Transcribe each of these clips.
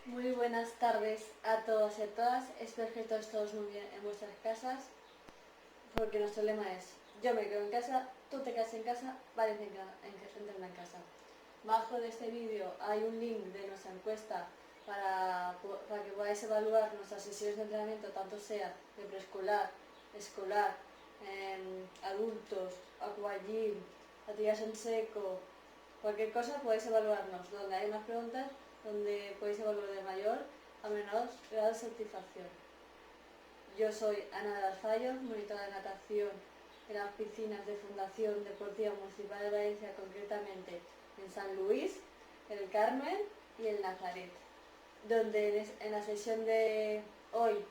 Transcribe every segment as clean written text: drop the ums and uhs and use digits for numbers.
Muy buenas tardes a todos y a todas. Espero que todos muy bien en vuestras casas, porque nuestro lema es yo me quedo en casa, tú te quedas en casa, Valencia entra en casa. Bajo de este vídeo hay un link de nuestra encuesta para que podáis evaluar nuestras sesiones de entrenamiento, tanto sea de preescolar, escolar, adultos, aquagym, actividades en seco, cualquier cosa podéis evaluarnos, donde hay más preguntas, donde podéis evaluar de mayor a menor grado de satisfacción. Yo soy Ana de Alfayos, monitora de natación en las piscinas de Fundación Deportiva Municipal de Valencia, concretamente en San Luis, el Carmen y el Nazaret, donde en la sesión de hoy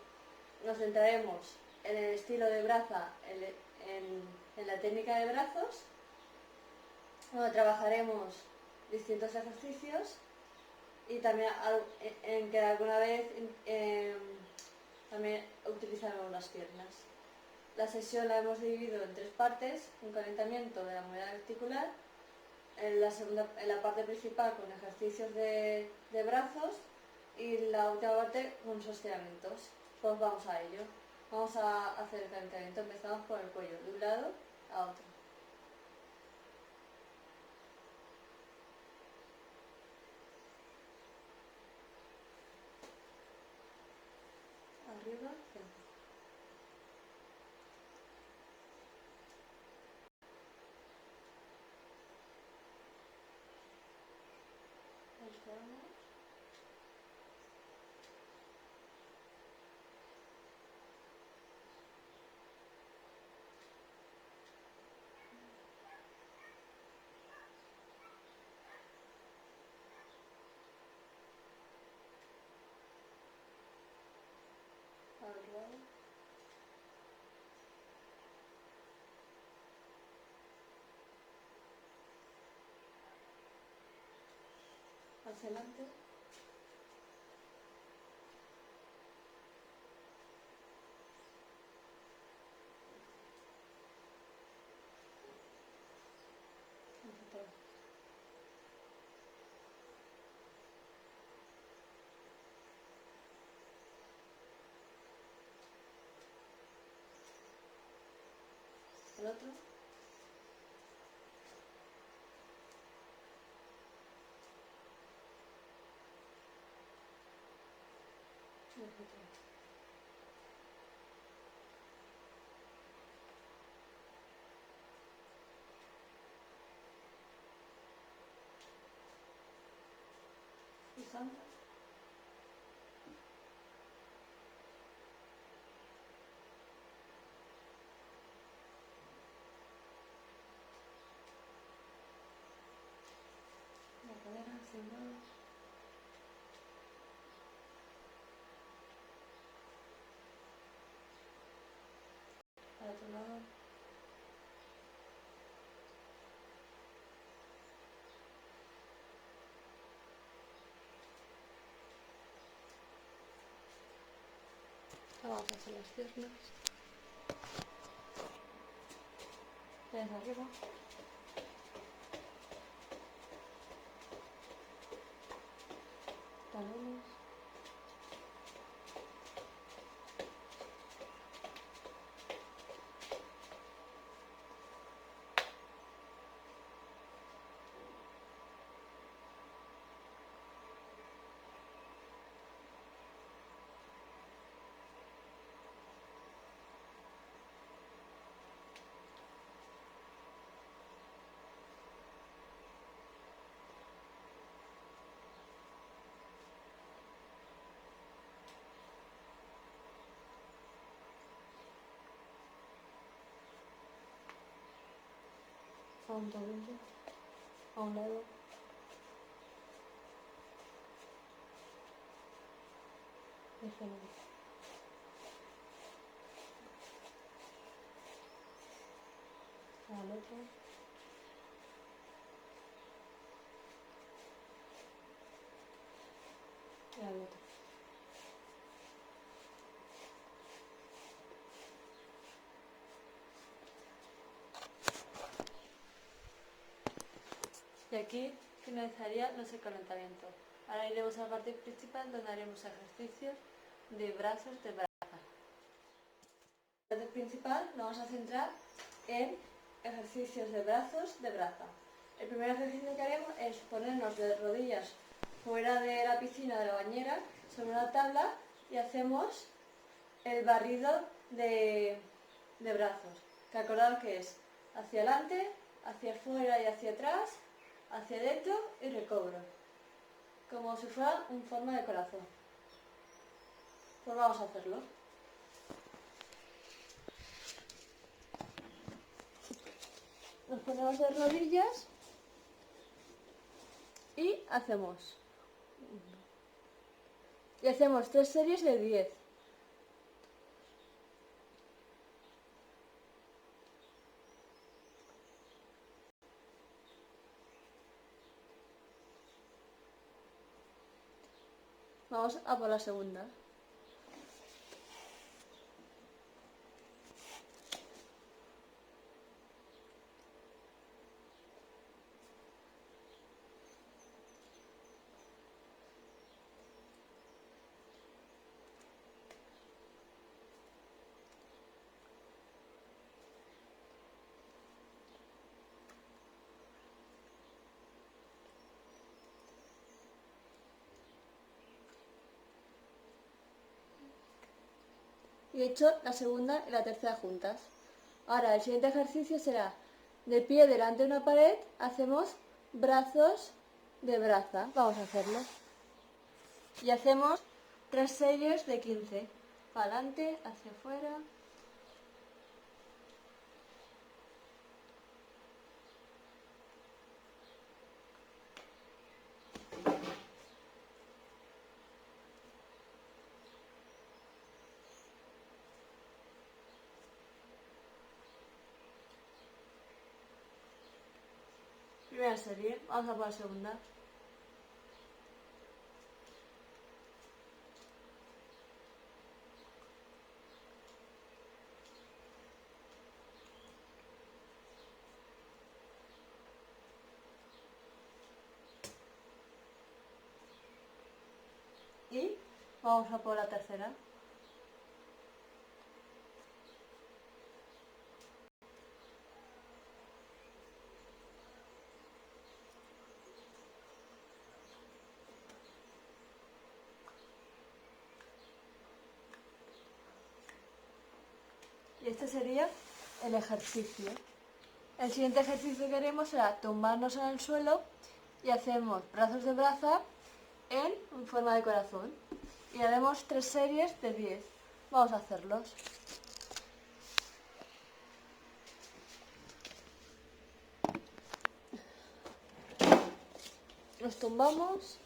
nos centraremos en el estilo de braza, en la técnica de brazos, donde trabajaremos distintos ejercicios y también en que alguna vez también utilizaremos las piernas. La sesión la hemos dividido en tres partes: un calentamiento de la movilidad articular, en la parte principal con ejercicios de brazos y la última parte con estiramientos. Pues vamos a ello. Vamos a hacer el calentamiento. Empezamos por el cuello, de un lado a otro. Arriba, centro. Estiramos. Al otro lado. Hacia adelante. Hacia atrás. El otro. Y hacia atrás. Usando. La cadera hacia un lado. Al otro lado. Vamos a hacer las piernas. Pies arriba. Talones. A un tobillo. A un lado. Y gemelo. Al otro. Y al otro. Y aquí finalizaría nuestro calentamiento. Ahora iremos a la parte principal donde haremos ejercicios de brazos de braza. En la parte principal nos vamos a centrar en ejercicios de brazos de braza. El primer ejercicio que haremos es ponernos de rodillas fuera de la piscina, de la bañera, sobre una tabla y hacemos el barrido de brazos, que acordaos que es hacia adelante, hacia afuera y hacia atrás, hacia adentro y recobro, como si fuera en forma de corazón. Pues vamos a hacerlo. Nos ponemos de rodillas y hacemos 3 series de 10. Vamos a por la segunda. Y he hecho la segunda y la tercera juntas. Ahora el siguiente ejercicio será de pie delante de una pared, hacemos brazos de braza. Vamos a hacerlo. Y hacemos 3 series de 15. Para adelante, hacia afuera. Primera serie, vamos a por la segunda. Y vamos a por la tercera. Y este sería el ejercicio. El siguiente ejercicio que haremos será tumbarnos en el suelo y hacemos brazos de braza en forma de corazón. Y haremos 3 series de 10. Vamos a hacerlos. Nos tumbamos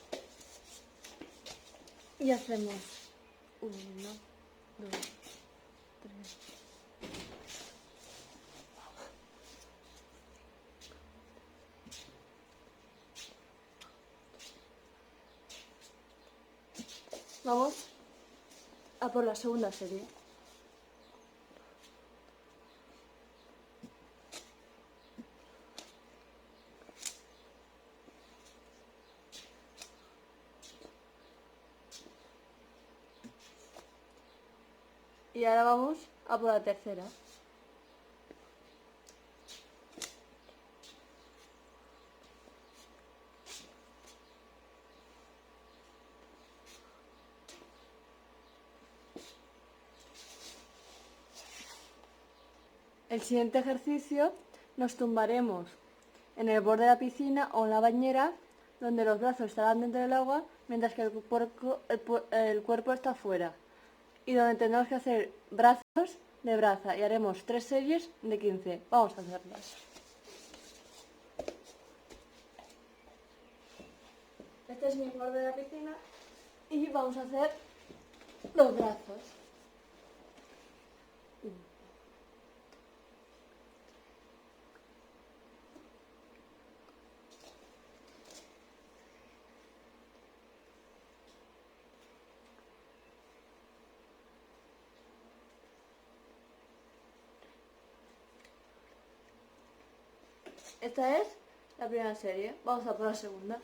y hacemos 1, 2, 3. Vamos a por la segunda serie. Y ahora vamos a por la tercera. El siguiente ejercicio nos tumbaremos en el borde de la piscina o en la bañera, donde los brazos estarán dentro del agua, mientras que el cuerpo está fuera. Y donde tendremos que hacer brazos de braza y haremos 3 series de 15. Vamos a hacerlas. Este es mi borde de la piscina y vamos a hacer los brazos. Esta es la primera serie. Vamos a por la segunda.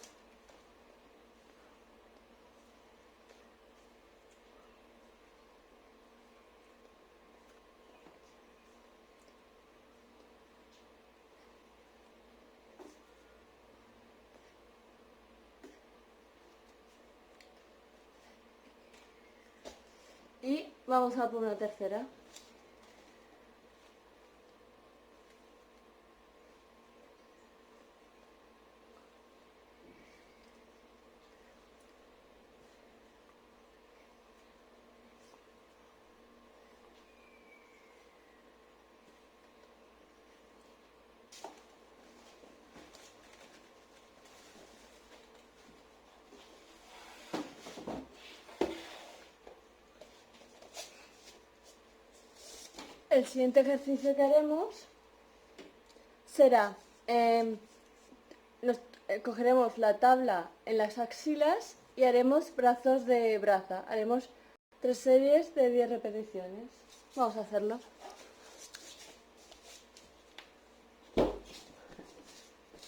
Vamos a por una tercera. El siguiente ejercicio que haremos será, cogeremos la tabla en las axilas y haremos brazos de braza. Haremos 3 series de 10 repeticiones. Vamos a hacerlo.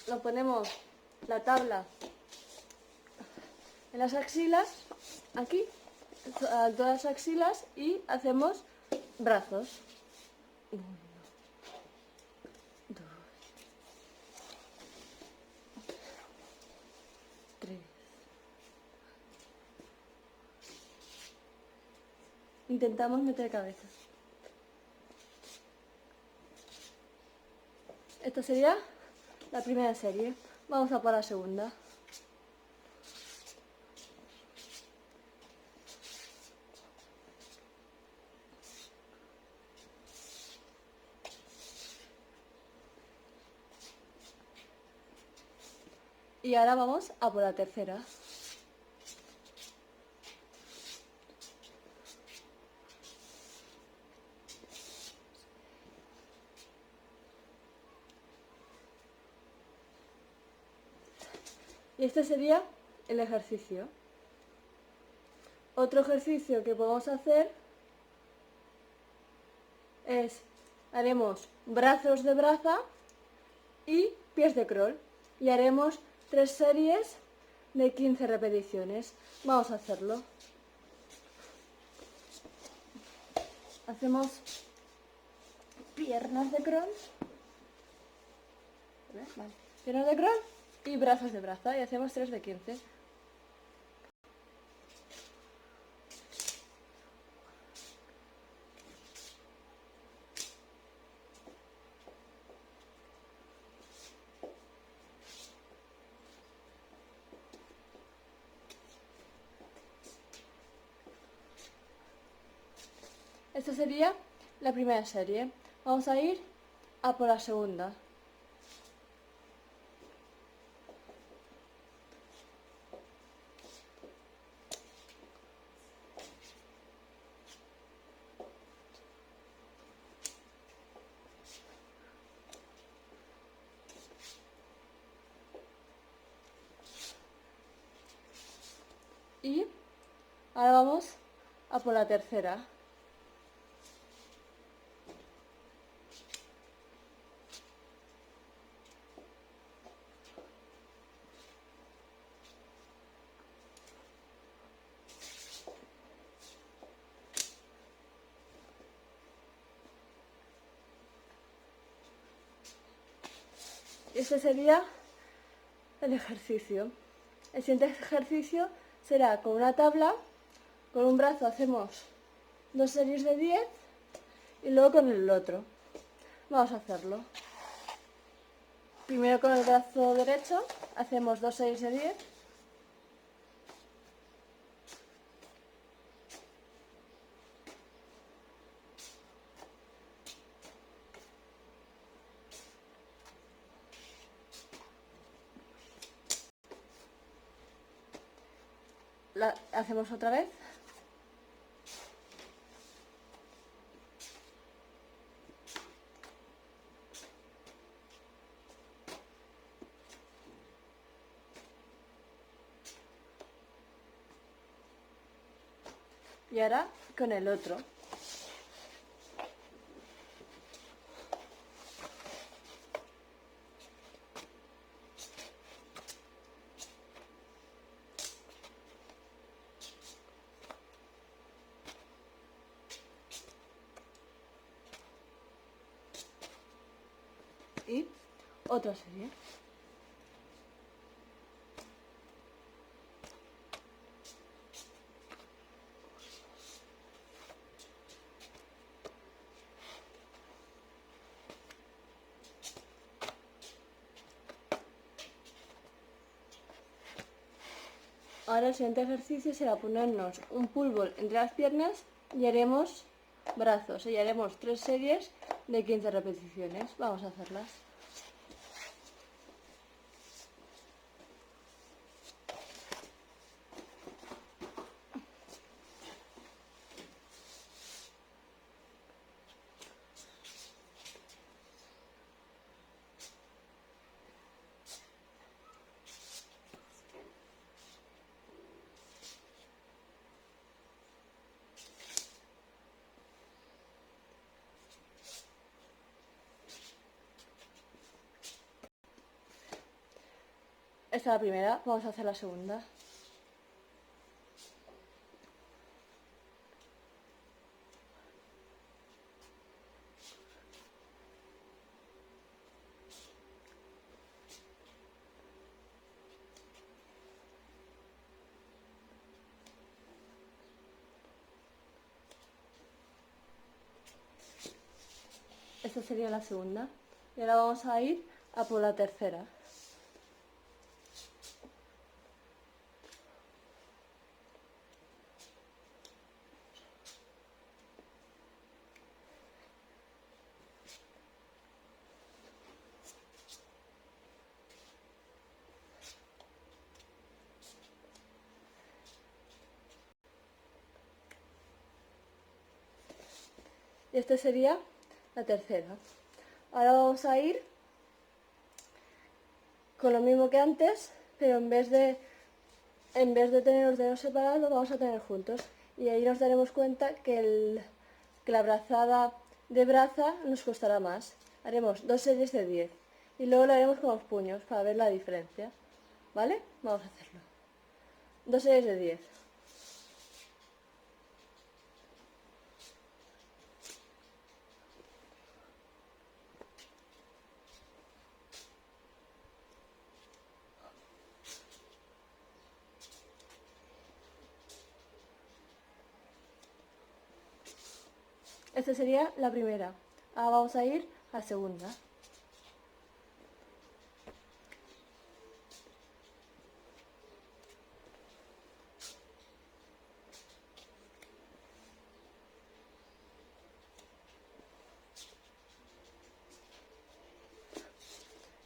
Lo ponemos la tabla en las axilas, aquí, a todas las axilas, y hacemos brazos. 1, 2, 3. Intentamos meter cabeza. Esta sería la primera serie. Vamos a por la segunda. Y ahora vamos a por la tercera. Y este sería el ejercicio. Otro ejercicio que podemos hacer es, haremos brazos de braza y pies de crawl. Y haremos 3 series de 15 repeticiones. Vamos a hacerlo. Hacemos piernas de crawl. Vale. Piernas de crawl y brazos de braza. Y hacemos 3 de 15. Esta sería la primera serie. Vamos a ir a por la segunda. Y ahora vamos a por la tercera. Este sería el ejercicio. El siguiente ejercicio será con una tabla, con un brazo hacemos 2 series de 10 y luego con el otro. Vamos a hacerlo. Primero con el brazo derecho hacemos 2 series de 10. Hacemos otra vez. Y ahora con el otro. Y otra serie. Ahora el siguiente ejercicio será ponernos un pulbol entre las piernas y haremos brazos. Y haremos 3 series de 15 repeticiones. Vamos a hacerlas. Esta es la primera, vamos a hacer la segunda. Esta sería la segunda. Y ahora vamos a ir a por la tercera. Y esta sería la tercera. Ahora vamos a ir con lo mismo que antes, pero en vez de tener los dedos separados, los vamos a tener juntos. Y ahí nos daremos cuenta que la brazada de braza nos costará más. Haremos 2 series de 10 y luego lo haremos con los puños para ver la diferencia. ¿Vale? Vamos a hacerlo. 2 series de 10. Esta sería la primera. Ahora vamos a ir a la segunda.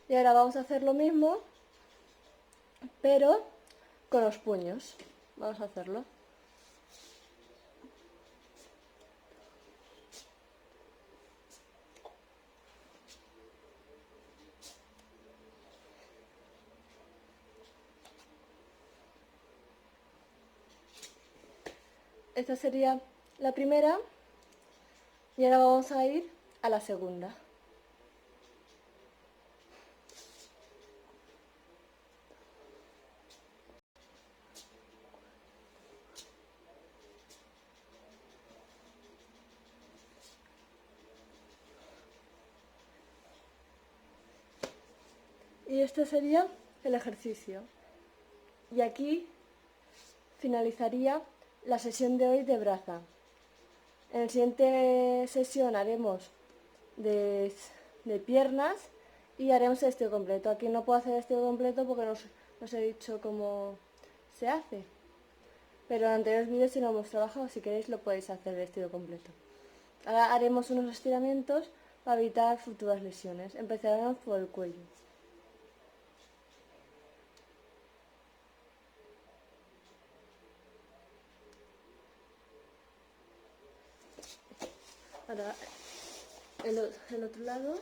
Y ahora vamos a hacer lo mismo, pero con los puños. Vamos a hacerlo. Esta sería la primera y ahora vamos a ir a la segunda. Y este sería el ejercicio. Y aquí finalizaría la sesión de hoy de braza. En la siguiente sesión haremos de piernas y haremos el vestido completo. Aquí no puedo hacer el vestido completo porque no os he dicho cómo se hace. Pero en anteriores vídeos sí lo hemos trabajado, si queréis lo podéis hacer el vestido completo. Ahora haremos unos estiramientos para evitar futuras lesiones. Empezaremos por el cuello. Ahora el otro lado.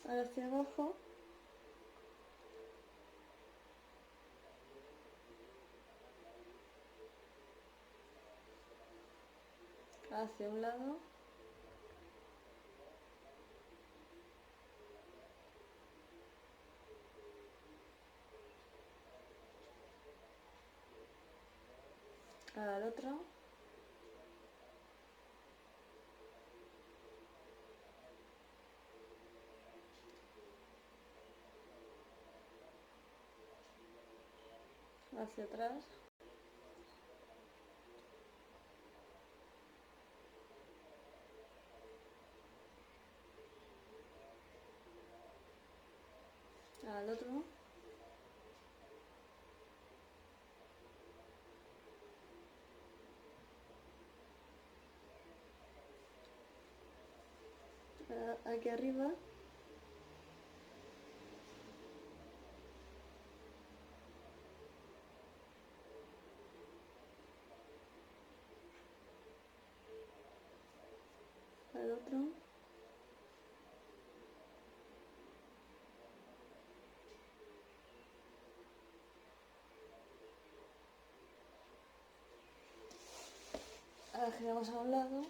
Ahora hacia abajo. Hacia un lado. Ahora el otro. Hacia atrás. Ahora el otro. Aquí arriba. El otro. Ahora giramos a un lado.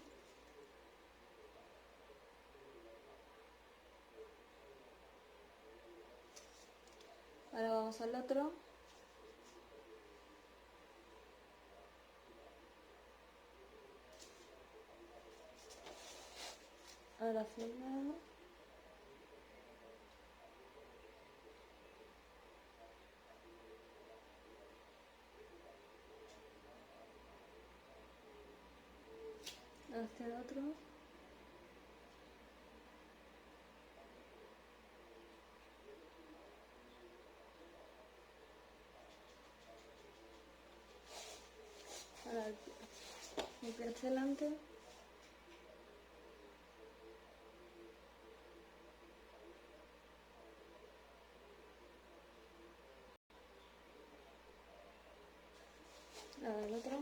Ahora vamos al otro. Ahora hacia un lado. Hacia el otro. Ahora el pie hacia adelante. Ahora el otro.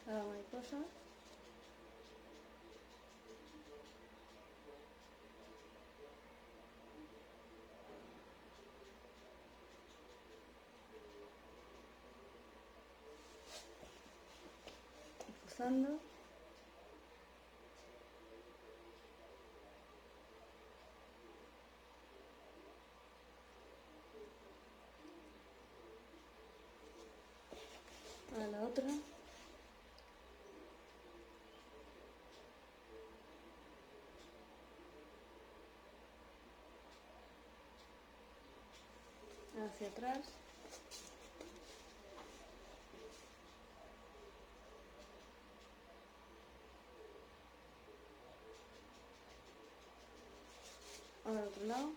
Ahora mariposa. Cruzando. Ahora la otra. Hacia atrás. Ahora al otro lado.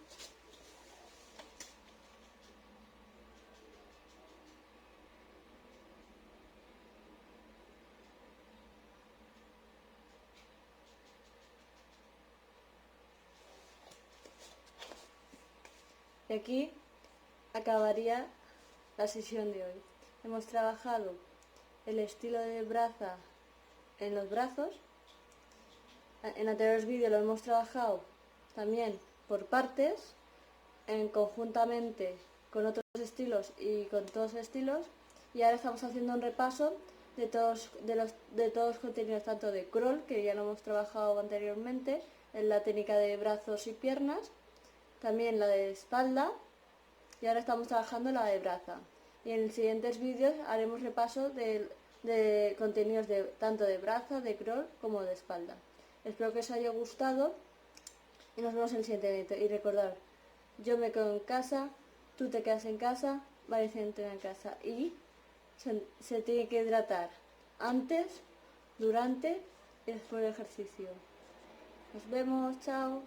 Y aquí acabaría la sesión de hoy. Hemos trabajado el estilo de braza en los brazos. En anteriores vídeos lo hemos trabajado también por partes, conjuntamente con otros estilos y con todos los estilos. Y ahora estamos haciendo un repaso de todos los contenidos, tanto de crawl, que ya lo hemos trabajado anteriormente, en la técnica de brazos y piernas, también la de espalda, y ahora estamos trabajando la de braza. Y en los siguientes vídeos haremos repaso de contenidos tanto de braza, de crawl como de espalda. Espero que os haya gustado y nos vemos en el siguiente vídeo. Y recordad, yo me quedo en casa, tú te quedas en casa, Valencia entra en casa. Y se tiene que hidratar antes, durante y después del ejercicio. Nos vemos, chao.